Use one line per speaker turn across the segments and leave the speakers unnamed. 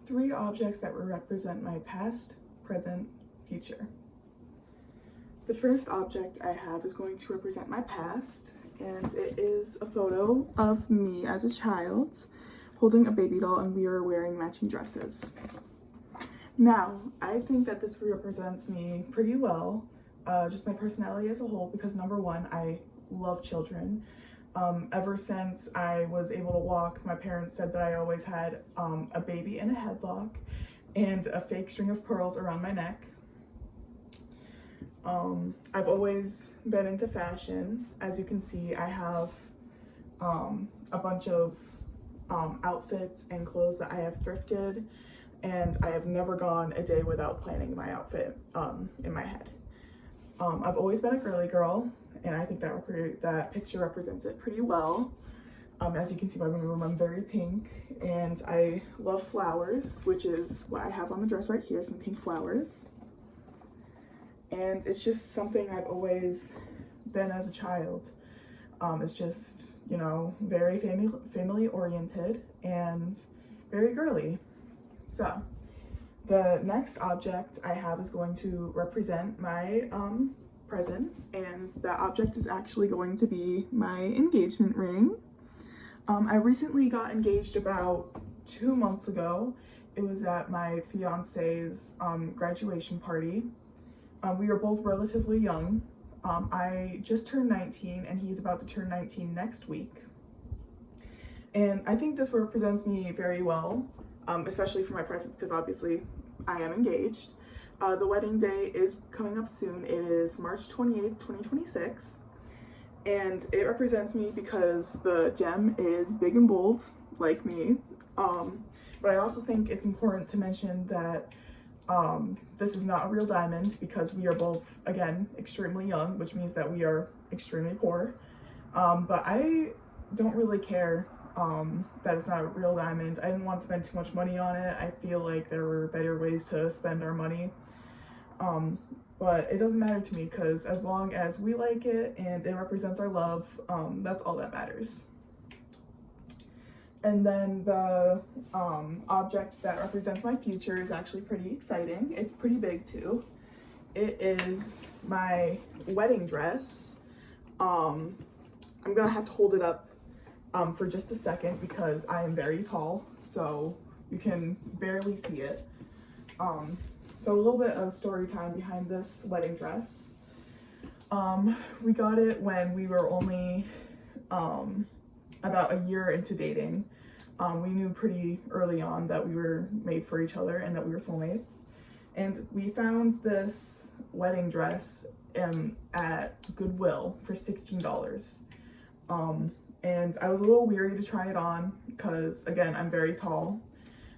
3 objects that will represent my past, present, future. The first object I have is going to represent my past, and it is a photo of me as a child holding a baby doll, and we are wearing matching dresses. Now, I think that this represents me pretty well, just my personality as a whole, because number one, I love children. Ever since I was able to walk, my parents said that I always had a baby in a headlock and a fake string of pearls around my neck. I've always been into fashion. As you can see, I have a bunch of outfits and clothes that I have thrifted, and I have never gone a day without planning my outfit in my head. I've always been a girly girl, and I think that picture represents it pretty well. As you can see by my room, I'm very pink, and I love flowers, which is what I have on the dress right here, some pink flowers. And it's just something I've always been as a child. It's just, you know, very family oriented and very girly. So the next object I have is going to represent my present, and that object is actually going to be my engagement ring. I recently got engaged about 2 months ago. It was at my fiance's graduation party. We are both relatively young. I just turned 19 and he's about to turn 19 next week. And I think this represents me very well, especially for my present, because obviously I am engaged. The wedding day is coming up soon. It is March 28th, 2026. And it represents me because the gem is big and bold, like me. But I also think it's important to mention that this is not a real diamond, because we are both, again, extremely young, which means that we are extremely poor. But I don't really care that it's not a real diamond. I didn't want to spend too much money on it. I feel like there were better ways to spend our money. But it doesn't matter to me, because as long as we like it and it represents our love, that's all that matters. And then the object that represents my future is actually pretty exciting. It's pretty big too. It is my wedding dress. I'm gonna have to hold it up for just a second because I am very tall, so you can barely see it. So a little bit of story time behind this wedding dress. We got it when we were only about a year into dating. We knew pretty early on that we were made for each other and that we were soulmates. And we found this wedding dress at Goodwill for $16. And I was a little weary to try it on because, again, I'm very tall.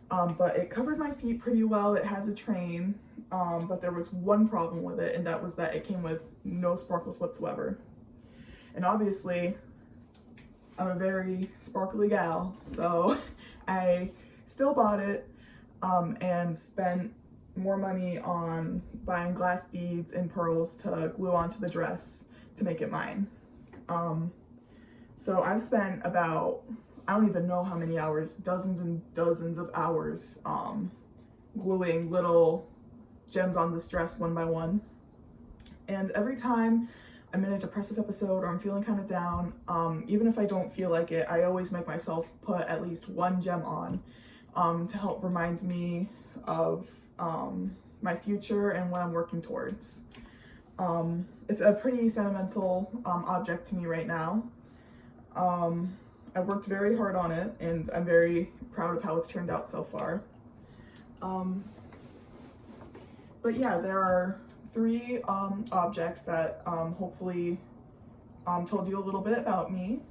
But it covered my feet pretty well. It has a train, but there was one problem with it, and that was that it came with no sparkles whatsoever. And obviously, I'm a very sparkly gal, so I still bought it and spent more money on buying glass beads and pearls to glue onto the dress to make it mine. So I've spent about, I don't even know how many hours, dozens and dozens of hours gluing little gems on this dress one by one. And every time I'm in a depressive episode or I'm feeling kind of down, even if I don't feel like it, I always make myself put at least one gem on to help remind me of my future and what I'm working towards. It's a pretty sentimental object to me right now. I've worked very hard on it, and I'm very proud of how it's turned out so far. But yeah, there are 3 objects that hopefully told you a little bit about me.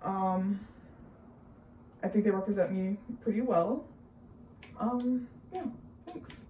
I think they represent me pretty well. Yeah, thanks.